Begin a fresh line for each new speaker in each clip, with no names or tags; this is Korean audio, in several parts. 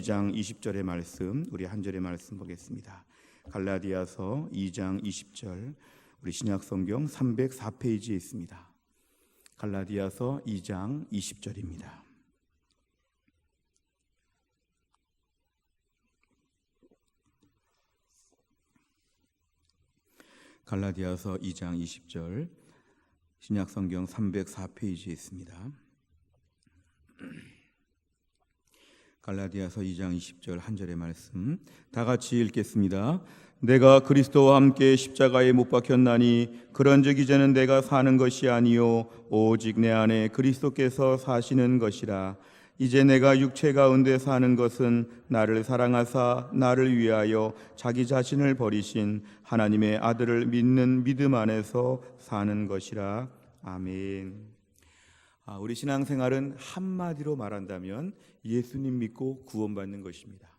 2장 20절의 말씀, 우리 한 절의 말씀 보겠습니다. 갈라디아서 2장 20절, 우리 신약성경 304페이지에 있습니다. 갈라디아서 2장 20절입니다. 갈라디아서 2장 20절, 신약성경 304페이지에 있습니다. 갈라디아서 2장 20절 한 절의 말씀 다 같이 읽겠습니다. 내가 그리스도와 함께 십자가에 못 박혔나니 그런즉 이제는 내가 사는 것이 아니요 오직 내 안에 그리스도께서 사시는 것이라. 이제 내가 육체 가운데 사는 것은 나를 사랑하사 나를 위하여 자기 자신을 버리신 하나님의 아들을 믿는 믿음 안에서 사는 것이라. 아멘. 우리 신앙생활은 한마디로 말한다면 예수님 믿고 구원받는 것입니다.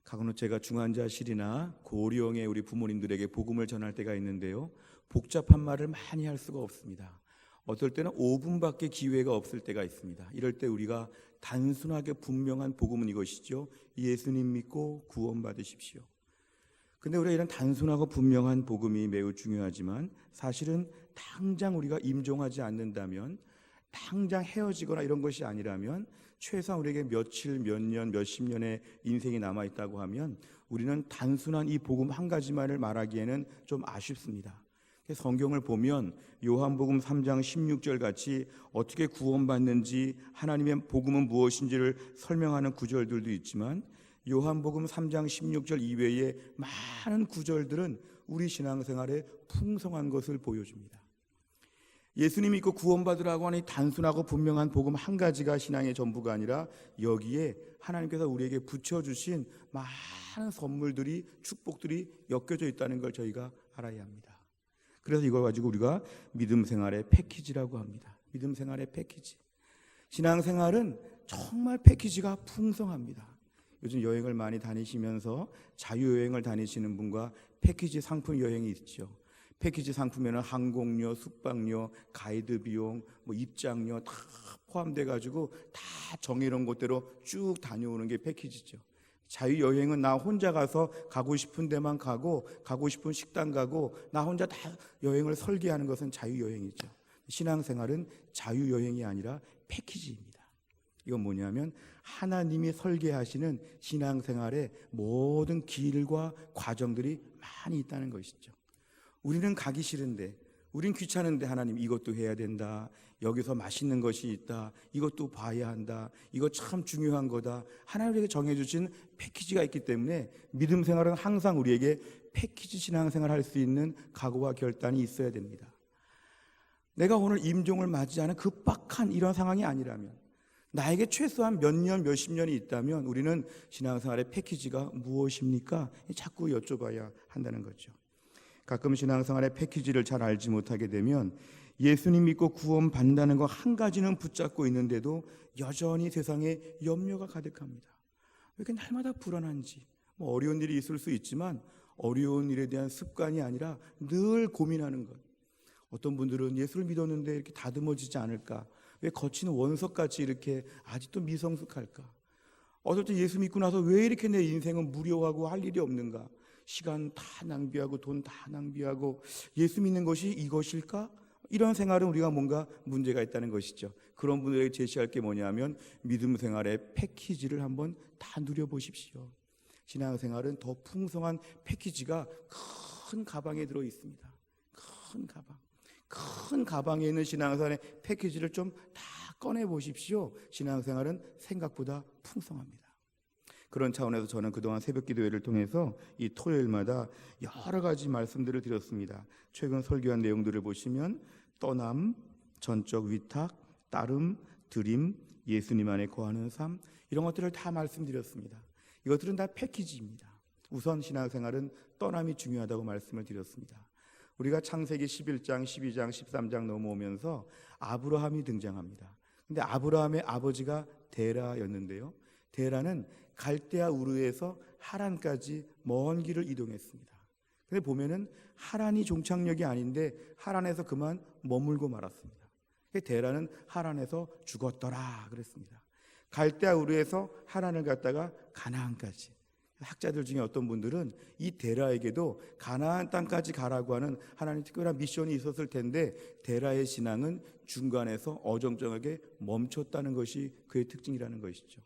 가끔은 제가 중환자실이나 고령의 우리 부모님들에게 복음을 전할 때가 있는데요, 복잡한 말을 많이 할 수가 없습니다. 어떨 때는 5분밖에 기회가 없을 때가 있습니다. 이럴 때 우리가 단순하게 분명한 복음은 이것이죠. 예수님 믿고 구원받으십시오. 근데 우리가 이런 단순하고 분명한 복음이 매우 중요하지만 사실은 당장 우리가 임종하지 않는다면, 당장 헤어지거나 이런 것이 아니라면, 최소한 우리에게 며칠, 몇 년, 몇십 년의 인생이 남아있다고 하면 우리는 단순한 이 복음 한 가지만을 말하기에는 좀 아쉽습니다. 성경을 보면 요한복음 3장 16절 같이 어떻게 구원받는지, 하나님의 복음은 무엇인지를 설명하는 구절들도 있지만 요한복음 3장 16절 이외에 많은 구절들은 우리 신앙생활에 풍성한 것을 보여줍니다. 예수님 믿고 구원받으라고 하는 단순하고 분명한 복음 한 가지가 신앙의 전부가 아니라 여기에 하나님께서 우리에게 붙여주신 많은 선물들이, 축복들이 엮여져 있다는 걸 저희가 알아야 합니다. 그래서 이걸 가지고 우리가 믿음 생활의 패키지라고 합니다. 믿음 생활의 패키지. 신앙생활은 정말 패키지가 풍성합니다. 요즘 여행을 많이 다니시면서 자유여행을 다니시는 분과 패키지 상품 여행이 있죠. 패키지 상품에는 항공료, 숙박료, 가이드 비용, 입장료 다 포함돼 가지고 다 정해놓은 곳대로 쭉 다녀오는 게 패키지죠. 자유여행은 나 혼자 가서 가고 싶은 데만 가고, 가고 싶은 식당 가고, 나 혼자 다 여행을 설계하는 것은 자유여행이죠. 신앙생활은 자유여행이 아니라 패키지입니다. 이건 뭐냐면 하나님이 설계하시는 신앙생활의 모든 길과 과정들이 많이 있다는 것이죠. 우리는 가기 싫은데, 우린 귀찮은데 하나님 이것도 해야 된다, 여기서 맛있는 것이 있다, 이것도 봐야 한다, 이거 참 중요한 거다, 하나님에게 정해주신 패키지가 있기 때문에 믿음 생활은 항상 우리에게 패키지 신앙생활 할 수 있는 각오와 결단이 있어야 됩니다. 내가 오늘 임종을 맞이하는 급박한 이런 상황이 아니라면, 나에게 최소한 몇 년, 몇십 년이 있다면 우리는 신앙생활의 패키지가 무엇입니까? 자꾸 여쭤봐야 한다는 거죠. 가끔 신앙생활의 패키지를 잘 알지 못하게 되면 예수님 믿고 구원받는다는 거 한 가지는 붙잡고 있는데도 여전히 세상에 염려가 가득합니다. 왜 이렇게 날마다 불안한지, 어려운 일이 있을 수 있지만 어려운 일에 대한 습관이 아니라 늘 고민하는 것. 어떤 분들은 예수를 믿었는데 이렇게 다듬어지지 않을까? 왜 거친 원석같이 이렇게 아직도 미성숙할까? 어떨 때 예수 믿고 나서 왜 이렇게 내 인생은 무료하고 할 일이 없는가? 시간 다 낭비하고 돈 다 낭비하고 예수 믿는 것이 이것일까? 이런 생활은 우리가 뭔가 문제가 있다는 것이죠. 그런 분들에게 제시할 게 뭐냐면 믿음 생활의 패키지를 한번 다 누려보십시오. 신앙생활은 더 풍성한 패키지가 큰 가방에 들어 있습니다. 큰 가방에 있는 신앙생활의 패키지를 좀 다 꺼내 보십시오. 신앙생활은 생각보다 풍성합니다. 그런 차원에서 저는 그동안 새벽기도회를 통해서 이 토요일마다 여러 가지 말씀들을 드렸습니다. 최근 설교한 내용들을 보시면 떠남, 전적 위탁, 따름, 드림, 예수님 안에 거하는 삶, 이런 것들을 다 말씀드렸습니다. 이것들은 다 패키지입니다. 우선 신앙생활은 떠남이 중요하다고 말씀을 드렸습니다. 우리가 창세기 11장, 12장, 13장 넘어오면서 아브라함이 등장합니다. 근데 아브라함의 아버지가 데라였는데요, 데라는 갈대아 우르에서 하란까지 먼 길을 이동했습니다. 근데 보면은 하란이 종착역이 아닌데 하란에서 그만 머물고 말았습니다. 데라는 하란에서 죽었더라 그랬습니다. 갈대아우르에서 하란을 갔다가 가나안까지. 학자들 중에 어떤 분들은 이 데라에게도 가나안 땅까지 가라고 하는 하나님의 특별한 미션이 있었을 텐데 데라의 신앙은 중간에서 어정쩡하게 멈췄다는 것이 그의 특징이라는 것이죠.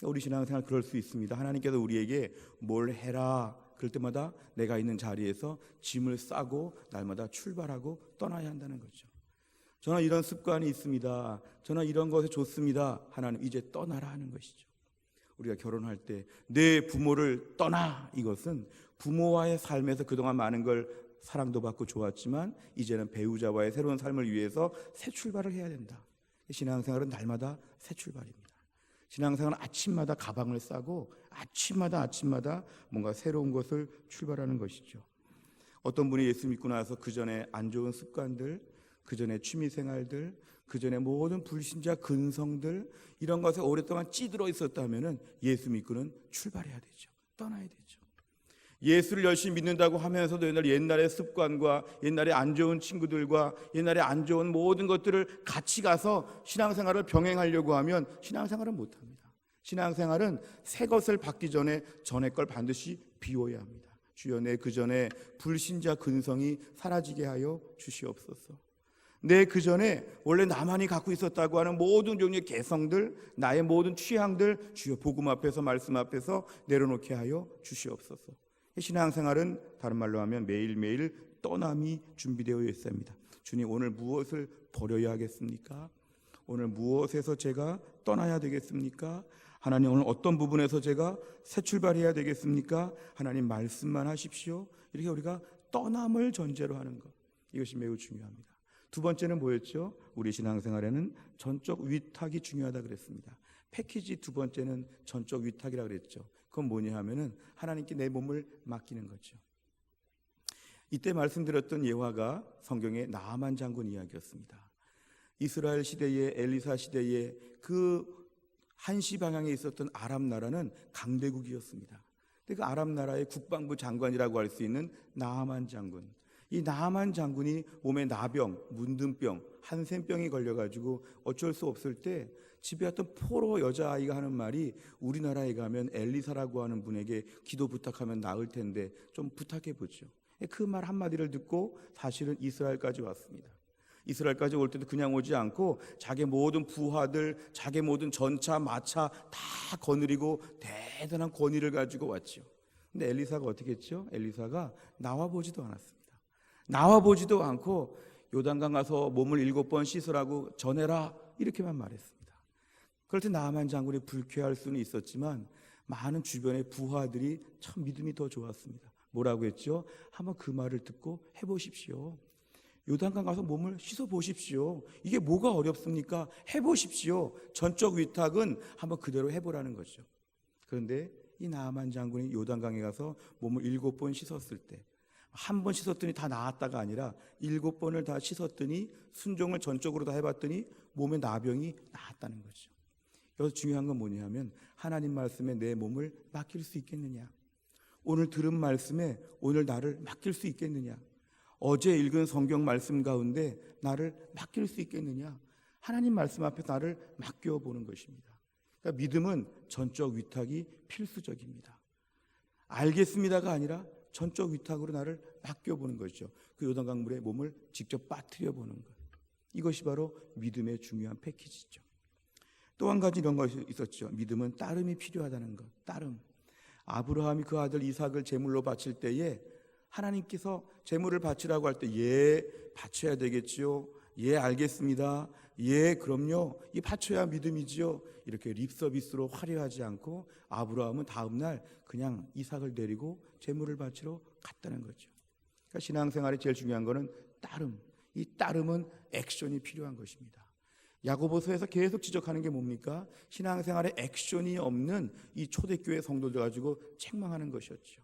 우리 신앙생활 그럴 수 있습니다. 하나님께서 우리에게 뭘 해라 그럴 때마다 내가 있는 자리에서 짐을 싸고 날마다 출발하고 떠나야 한다는 거죠. 저는 이런 습관이 있습니다. 저는 이런 것에 좋습니다. 하나님 이제 떠나라 하는 것이죠. 우리가 결혼할 때 내 부모를 떠나, 이것은 부모와의 삶에서 그동안 많은 걸 사랑도 받고 좋았지만 이제는 배우자와의 새로운 삶을 위해서 새 출발을 해야 된다. 신앙생활은 날마다 새 출발입니다. 신앙생활은 아침마다 가방을 싸고 아침마다 뭔가 새로운 것을 출발하는 것이죠. 어떤 분이 예수 믿고 나서 그 전에 안 좋은 습관들, 그 전에 취미생활들, 그 전에 모든 불신자 근성들 이런 것에 오랫동안 찌들어 있었다면 예수 믿고는 출발해야 되죠. 떠나야 되죠. 예수를 열심히 믿는다고 하면서도 옛날의 습관과 옛날에 안 좋은 친구들과 옛날에 안 좋은 모든 것들을 같이 가서 신앙생활을 병행하려고 하면 신앙생활은 못합니다. 신앙생활은 새 것을 받기 전에 전의 걸 반드시 비워야 합니다. 주여 내 그 전에 불신자 근성이 사라지게 하여 주시옵소서. 내 그 전에 원래 나만이 갖고 있었다고 하는 모든 종류의 개성들, 나의 모든 취향들 주여 복음 앞에서 말씀 앞에서 내려놓게 하여 주시옵소서. 신앙생활은 다른 말로 하면 매일매일 떠남이 준비되어 있습니다. 주님 오늘 무엇을 버려야 하겠습니까? 오늘 무엇에서 제가 떠나야 되겠습니까? 하나님 오늘 어떤 부분에서 제가 새 출발해야 되겠습니까? 하나님 말씀만 하십시오. 이렇게 우리가 떠남을 전제로 하는 것, 이것이 매우 중요합니다. 두 번째는 뭐였죠? 우리 신앙생활에는 전적 위탁이 중요하다 그랬습니다. 패키지 두 번째는 전적 위탁이라고 그랬죠. 그건 뭐냐 하면은 하나님께 내 몸을 맡기는 거죠. 이때 말씀드렸던 예화가 성경의 나아만 장군 이야기였습니다. 이스라엘 시대에 엘리사 시대에 그 한시 방향에 있었던 아람 나라는 강대국이었습니다. 그 아람 나라의 국방부 장관이라고 할 수 있는 나아만 장군. 이 나아만 장군이 몸에 나병, 문둥병, 한센병이 걸려가지고 어쩔 수 없을 때 집에 왔던 포로 여자아이가 하는 말이 우리나라에 가면 엘리사라고 하는 분에게 기도 부탁하면 나을 텐데 좀 부탁해보죠. 그 말 한마디를 듣고 사실은 이스라엘까지 왔습니다. 이스라엘까지 올 때도 그냥 오지 않고 자기 모든 부하들, 자기 모든 전차, 마차 다 거느리고 대단한 권위를 가지고 왔죠. 근데 엘리사가 어떻게 했죠? 엘리사가 나와보지도 않았습니다. 나와보지도 않고 요단강 가서 몸을 7번 씻으라고 전해라 이렇게만 말했습니다. 그럴 때 나아만 장군이 불쾌할 수는 있었지만 많은 주변의 부하들이 참 믿음이 더 좋았습니다. 뭐라고 했죠? 한번 그 말을 듣고 해보십시오. 요단강 가서 몸을 씻어보십시오. 이게 뭐가 어렵습니까? 해보십시오. 전적 위탁은 한번 그대로 해보라는 거죠. 그런데 이 나아만 장군이 요단강에 가서 몸을 7번 씻었을 때 한 번 씻었더니 다 나았다가 아니라 7번을 다 씻었더니 순종을 전적으로 다 해봤더니 몸에 나병이 나았다는 거죠. 여기서 중요한 건 뭐냐면 하나님 말씀에 내 몸을 맡길 수 있겠느냐, 오늘 들은 말씀에 오늘 나를 맡길 수 있겠느냐, 어제 읽은 성경 말씀 가운데 나를 맡길 수 있겠느냐, 하나님 말씀 앞에 나를 맡겨보는 것입니다. 그러니까 믿음은 전적 위탁이 필수적입니다. 알겠습니다가 아니라 전적 위탁으로 나를 맡겨보는 것이죠. 그 요단강 물에 몸을 직접 빠뜨려 보는 것, 이것이 바로 믿음의 중요한 패키지죠. 또 한 가지 이런 것이 있었죠. 믿음은 따름이 필요하다는 것. 따름. 아브라함이 그 아들 이삭을 제물로 바칠 때에 하나님께서 제물을 바치라고 할 때 예, 바쳐야 되겠지요. 예, 알겠습니다. 예, 그럼요. 이 바쳐야 믿음이지요. 이렇게 립서비스로 화려하지 않고 아브라함은 다음날 그냥 이삭을 데리고 제물을 바치러 갔다는 거죠. 그러니까 신앙생활에 제일 중요한 거는 따름. 이 따름은 액션이 필요한 것입니다. 야고보서에서 계속 지적하는 게 뭡니까? 신앙생활에 액션이 없는 이 초대교회 성도들 가지고 책망하는 것이었죠.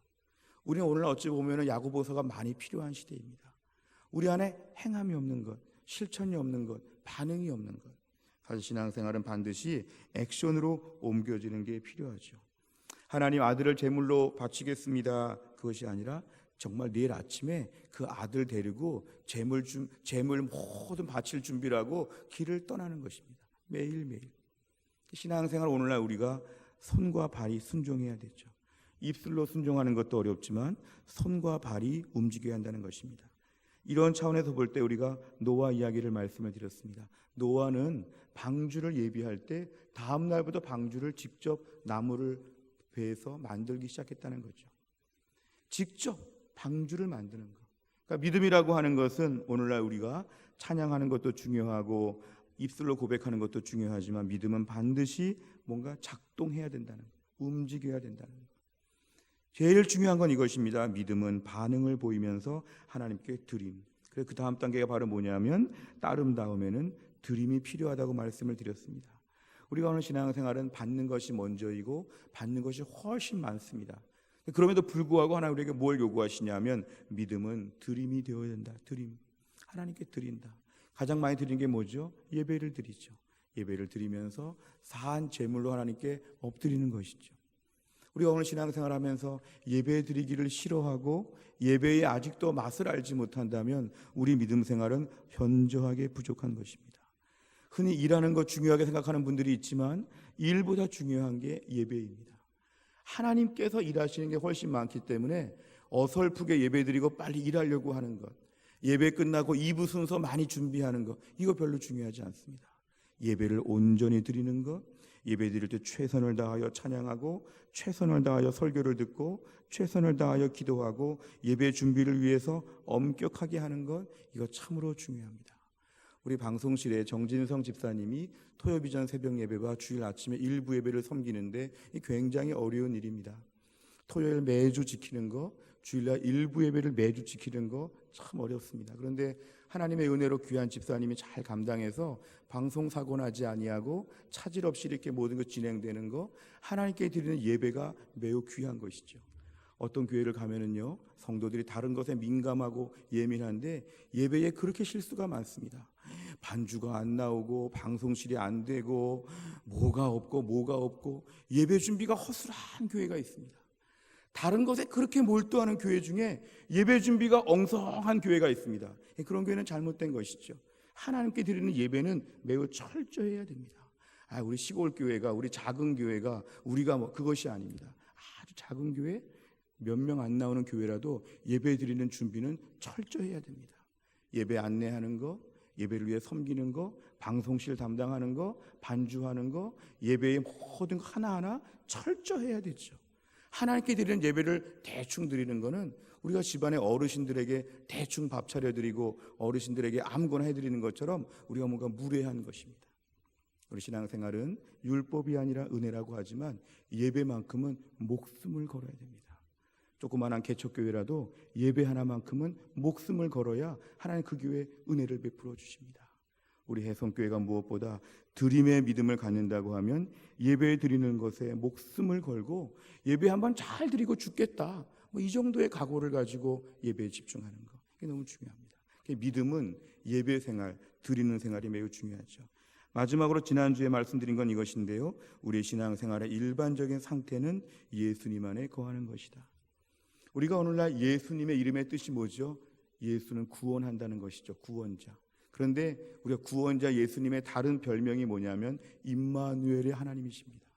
우리는 오늘 어찌 보면 야고보서가 많이 필요한 시대입니다. 우리 안에 행함이 없는 것, 실천이 없는 것, 반응이 없는 것. 사실 신앙생활은 반드시 액션으로 옮겨지는 게 필요하죠. 하나님 아들을 제물로 바치겠습니다. 그것이 아니라 정말 내일 아침에 그 아들 데리고 제물 모든 바칠 준비를 하고 길을 떠나는 것입니다. 매일매일. 신앙생활 오늘날 우리가 손과 발이 순종해야 되죠. 입술로 순종하는 것도 어렵지만 손과 발이 움직여야 한다는 것입니다. 이런 차원에서 볼 때 우리가 노아 이야기를 말씀을 드렸습니다. 노아는 방주를 예비할 때 다음 날부터 방주를 직접 나무를 베서 만들기 시작했다는 거죠. 직접 방주를 만드는 것. 그러니까 믿음이라고 하는 것은 오늘날 우리가 찬양하는 것도 중요하고 입술로 고백하는 것도 중요하지만 믿음은 반드시 뭔가 작동해야 된다는 것, 움직여야 된다는 것. 제일 중요한 건 이것입니다. 믿음은 반응을 보이면서 하나님께 드림. 그래서 그 다음 단계가 바로 뭐냐면 따름 다음에는 드림이 필요하다고 말씀을 드렸습니다. 우리가 오늘 신앙생활은 받는 것이 먼저이고 받는 것이 훨씬 많습니다. 그럼에도 불구하고 하나님 우리에게 뭘 요구하시냐면 믿음은 드림이 되어야 된다. 드림. 하나님께 드린다. 가장 많이 드리는 게 뭐죠? 예배를 드리죠. 예배를 드리면서 사한 제물로 하나님께 엎드리는 것이죠. 우리가 오늘 신앙생활하면서 예배 드리기를 싫어하고 예배에 아직도 맛을 알지 못한다면 우리 믿음 생활은 현저하게 부족한 것입니다. 흔히 일하는 것 중요하게 생각하는 분들이 있지만 일보다 중요한 게 예배입니다. 하나님께서 일하시는 게 훨씬 많기 때문에 어설프게 예배 드리고 빨리 일하려고 하는 것, 예배 끝나고 2부 순서 많이 준비하는 것, 이거 별로 중요하지 않습니다. 예배를 온전히 드리는 것, 예배 드릴 때 최선을 다하여 찬양하고 최선을 다하여 설교를 듣고 최선을 다하여 기도하고 예배 준비를 위해서 엄격하게 하는 것, 이거 참으로 중요합니다. 우리 방송실에 정진성 집사님이 토요비전 새벽 예배와 주일 아침에 일부 예배를 섬기는데 굉장히 어려운 일입니다. 토요일 매주 지키는 거, 주일날 일부 예배를 매주 지키는 거 참 어렵습니다. 그런데 하나님의 은혜로 귀한 집사님이 잘 감당해서 방송 사고 나지 아니하고 차질 없이 이렇게 모든 것 진행되는 거, 하나님께 드리는 예배가 매우 귀한 것이죠. 어떤 교회를 가면은요, 성도들이 다른 것에 민감하고 예민한데 예배에 그렇게 실수가 많습니다. 반주가 안 나오고 방송실이 안 되고 뭐가 없고 예배 준비가 허술한 교회가 있습니다. 다른 것에 그렇게 몰두하는 교회 중에 예배 준비가 엉성한 교회가 있습니다. 그런 교회는 잘못된 것이죠. 하나님께 드리는 예배는 매우 철저해야 됩니다. 우리 시골 교회가, 우리 작은 교회가, 우리가 그것이 아닙니다. 아주 작은 교회, 몇 명 안 나오는 교회라도 예배 드리는 준비는 철저해야 됩니다. 예배 안내하는 거, 예배를 위해 섬기는 거, 방송실 담당하는 거, 반주하는 거, 예배의 모든 거 하나하나 철저해야 되죠. 하나님께 드리는 예배를 대충 드리는 거는 우리가 집안의 어르신들에게 대충 밥 차려드리고 어르신들에게 아무거나 해드리는 것처럼 우리가 뭔가 무례한 것입니다. 우리 신앙생활은 율법이 아니라 은혜라고 하지만 예배만큼은 목숨을 걸어야 됩니다. 조그마한 개척교회라도 예배 하나만큼은 목숨을 걸어야 하나님 그 교회에 은혜를 베풀어 주십니다. 우리 혜성교회가 무엇보다 드림의 믿음을 갖는다고 하면 예배 드리는 것에 목숨을 걸고 예배 한번 잘 드리고 죽겠다, 이 정도의 각오를 가지고 예배에 집중하는 것, 이게 너무 중요합니다. 믿음은 예배 생활, 드리는 생활이 매우 중요하죠. 마지막으로 지난주에 말씀드린 건 이것인데요, 우리의 신앙생활의 일반적인 상태는 예수님 안에 거하는 것이다. 우리가 오늘날 예수님의 이름의 뜻이 뭐죠? 예수는 구원한다는 것이죠. 구원자. 그런데 우리가 구원자 예수님의 다른 별명이 뭐냐면 임마누엘의 하나님이십니다.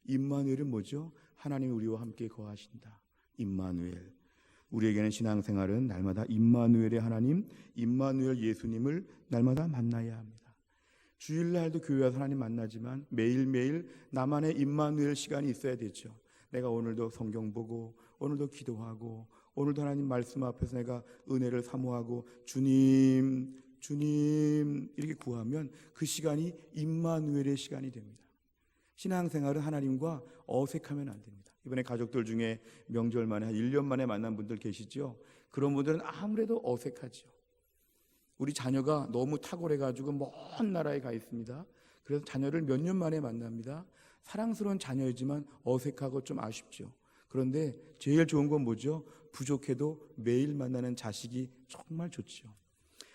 임마누엘은 뭐죠? 하나님이 우리와 함께 거하신다. 임마누엘. 우리에게는 신앙생활은 날마다 임마누엘의 하나님, 임마누엘 예수님을 날마다 만나야 합니다. 주일날도 교회 와서 하나님 만나지만 매일매일 나만의 임마누엘 시간이 있어야 되죠. 내가 오늘도 성경 보고 오늘도 기도하고 오늘도 하나님 말씀 앞에서 내가 은혜를 사모하고 주님 이렇게 구하면 그 시간이 임마누엘의 시간이 됩니다. 신앙생활은 하나님과 어색하면 안 됩니다. 이번에 가족들 중에 명절 만에 한 1년 만에 만난 분들 계시죠? 그런 분들은 아무래도 어색하죠. 우리 자녀가 너무 탁월해가지고 먼 나라에 가 있습니다. 그래서 자녀를 몇 년 만에 만납니다. 사랑스러운 자녀이지만 어색하고 좀 아쉽죠. 그런데 제일 좋은 건 뭐죠? 부족해도 매일 만나는 자식이 정말 좋죠.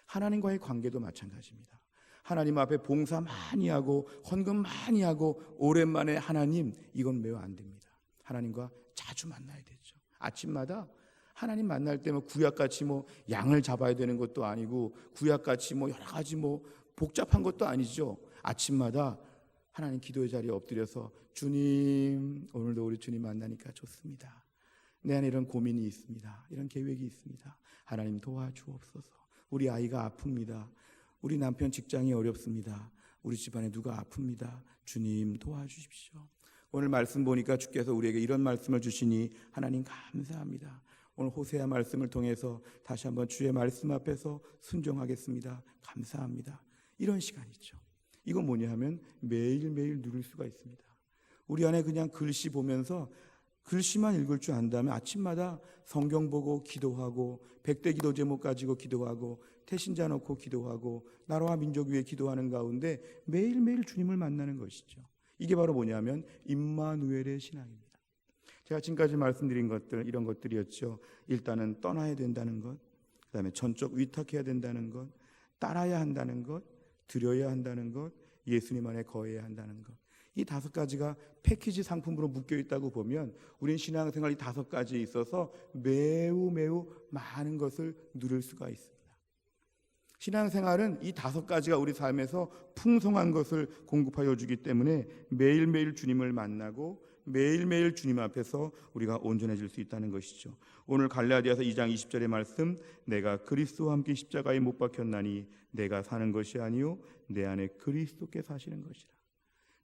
하나님과의 관계도 마찬가지입니다. 하나님 앞에 봉사 많이 하고 헌금 많이 하고 오랜만에 하나님, 이건 매우 안 됩니다. 하나님과 자주 만나야 되죠. 아침마다 하나님 만날 때면 구약같이 양을 잡아야 되는 것도 아니고 구약같이 여러 가지 복잡한 것도 아니죠. 아침마다 하나님 기도의 자리에 엎드려서 주님, 오늘도 우리 주님 만나니까 좋습니다. 내 안에 이런 고민이 있습니다. 이런 계획이 있습니다. 하나님 도와주옵소서. 우리 아이가 아픕니다. 우리 남편 직장이 어렵습니다. 우리 집안에 누가 아픕니다. 주님 도와주십시오. 오늘 말씀 보니까 주께서 우리에게 이런 말씀을 주시니 하나님 감사합니다. 오늘 호세아 말씀을 통해서 다시 한번 주의 말씀 앞에서 순종하겠습니다. 감사합니다. 이런 시간이죠. 이건 뭐냐 하면 매일매일 누릴 수가 있습니다. 우리 안에 그냥 글씨 보면서 글씨만 읽을 줄 안다면 아침마다 성경 보고 기도하고 100대 기도 제목 가지고 기도하고 태신자 놓고 기도하고 나라와 민족 위해 기도하는 가운데 매일매일 주님을 만나는 것이죠. 이게 바로 뭐냐면 임마누엘의 신앙입니다. 제가 지금까지 말씀드린 것들, 이런 것들이었죠. 일단은 떠나야 된다는 것, 그 다음에 전적 위탁해야 된다는 것, 따라야 한다는 것, 드려야 한다는 것, 예수님 안에 거해야 한다는 것. 이 5가지가 패키지 상품으로 묶여있다고 보면 우린 신앙생활 이 5가지에 있어서 매우 많은 것을 누릴 수가 있습니다. 신앙생활은 이 5가지가 우리 삶에서 풍성한 것을 공급하여 주기 때문에 매일매일 주님을 만나고 매일매일 주님 앞에서 우리가 온전해질 수 있다는 것이죠. 오늘 갈라디아서 2장 20절의 말씀, 내가 그리스도와 함께 십자가에 못 박혔나니 내가 사는 것이 아니요 내 안에 그리스도께 사시는 것이라.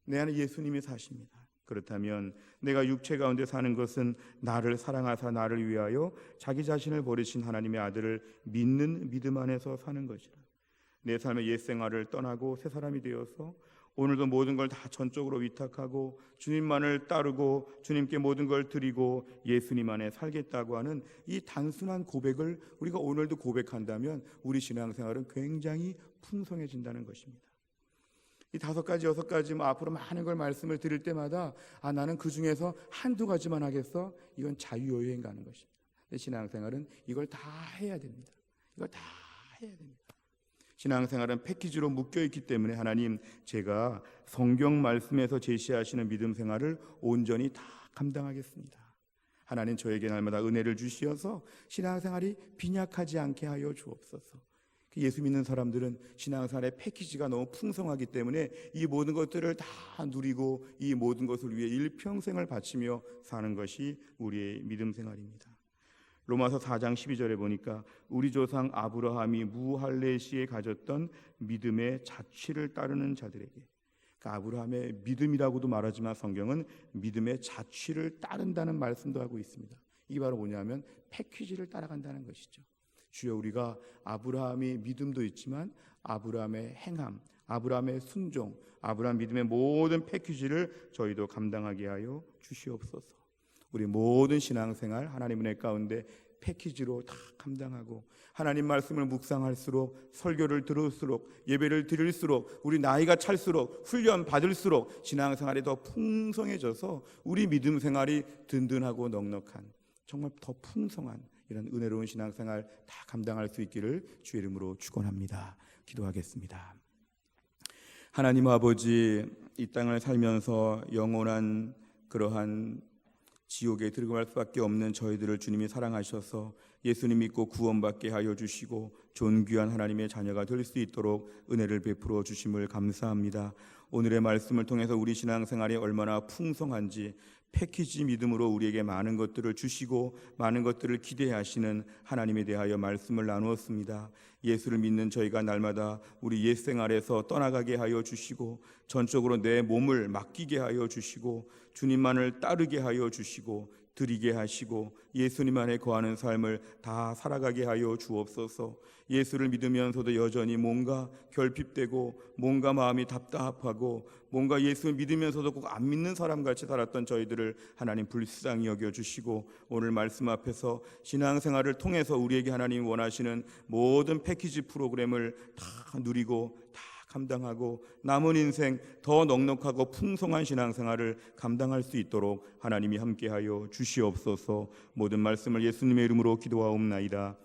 내 안에 예수님이 사십니다. 그렇다면 내가 육체 가운데 사는 것은 나를 사랑하사 나를 위하여 자기 자신을 버리신 하나님의 아들을 믿는 믿음 안에서 사는 것이라. 내 삶의 옛 생활을 떠나고 새 사람이 되어서 오늘도 모든 걸 다 전적으로 위탁하고 주님만을 따르고 주님께 모든 걸 드리고 예수님 안에 살겠다고 하는 이 단순한 고백을 우리가 오늘도 고백한다면 우리 신앙생활은 굉장히 풍성해진다는 것입니다. 이 5가지, 6가지 앞으로 많은 걸 말씀을 드릴 때마다 나는 그 중에서 한두 가지만 하겠어? 이건 자유여행 가는 것입니다. 내 신앙생활은 이걸 다 해야 됩니다. 이걸 다 해야 됩니다. 신앙생활은 패키지로 묶여있기 때문에 하나님, 제가 성경 말씀에서 제시하시는 믿음 생활을 온전히 다 감당하겠습니다. 하나님, 저에게 날마다 은혜를 주시어서 신앙생활이 빈약하지 않게 하여 주옵소서. 예수 믿는 사람들은 신앙생활의 패키지가 너무 풍성하기 때문에 이 모든 것들을 다 누리고 이 모든 것을 위해 일평생을 바치며 사는 것이 우리의 믿음 생활입니다. 로마서 4장 12절에 보니까 우리 조상 아브라함이 무할레시에 가졌던 믿음의 자취를 따르는 자들에게, 그러니까 아브라함의 믿음이라고도 말하지만 성경은 믿음의 자취를 따른다는 말씀도 하고 있습니다. 이게 바로 뭐냐면 패키지를 따라간다는 것이죠. 주여, 우리가 아브라함의 믿음도 있지만 아브라함의 행함, 아브라함의 순종, 아브라함 믿음의 모든 패키지를 저희도 감당하게 하여 주시옵소서. 우리 모든 신앙생활 하나님 은혜 가운데 패키지로 다 감당하고 하나님 말씀을 묵상할수록, 설교를 들을수록, 예배를 드릴수록, 우리 나이가 찰수록, 훈련 받을수록 신앙생활이 더 풍성해져서 우리 믿음 생활이 든든하고 넉넉한, 정말 더 풍성한 이런 은혜로운 신앙생활 다 감당할 수 있기를 주의 이름으로 축원합니다. 기도하겠습니다. 하나님 아버지, 이 땅을 살면서 영원한 그러한 지옥에 들어갈 수밖에 없는 저희들을 주님이 사랑하셔서 예수님 믿고 구원받게 하여 주시고 존귀한 하나님의 자녀가 될 수 있도록 은혜를 베풀어 주심을 감사합니다. 오늘의 말씀을 통해서 우리 신앙생활이 얼마나 풍성한지, 패키지 믿음으로 우리에게 많은 것들을 주시고 많은 것들을 기대하시는 하나님에 대하여 말씀을 나누었습니다. 예수를 믿는 저희가 날마다 우리 옛 생활에서 떠나가게 하여 주시고 전적으로 내 몸을 맡기게 하여 주시고 주님만을 따르게 하여 주시고 드리게 하시고 예수님 안에 거하는 삶을 다 살아가게 하여 주옵소서. 예수를 믿으면서도 여전히 뭔가 결핍되고 뭔가 마음이 답답하고 뭔가 예수를 믿으면서도 꼭 안 믿는 사람같이 살았던 저희들을 하나님 불쌍히 여겨주시고 오늘 말씀 앞에서 신앙생활을 통해서 우리에게 하나님 원하시는 모든 패키지 프로그램을 다 누리고 다 감당하고 남은 인생 더 넉넉하고 풍성한 신앙생활을 감당할 수 있도록 하나님이 함께하여 주시옵소서. 모든 말씀을 예수님의 이름으로 기도하옵나이다.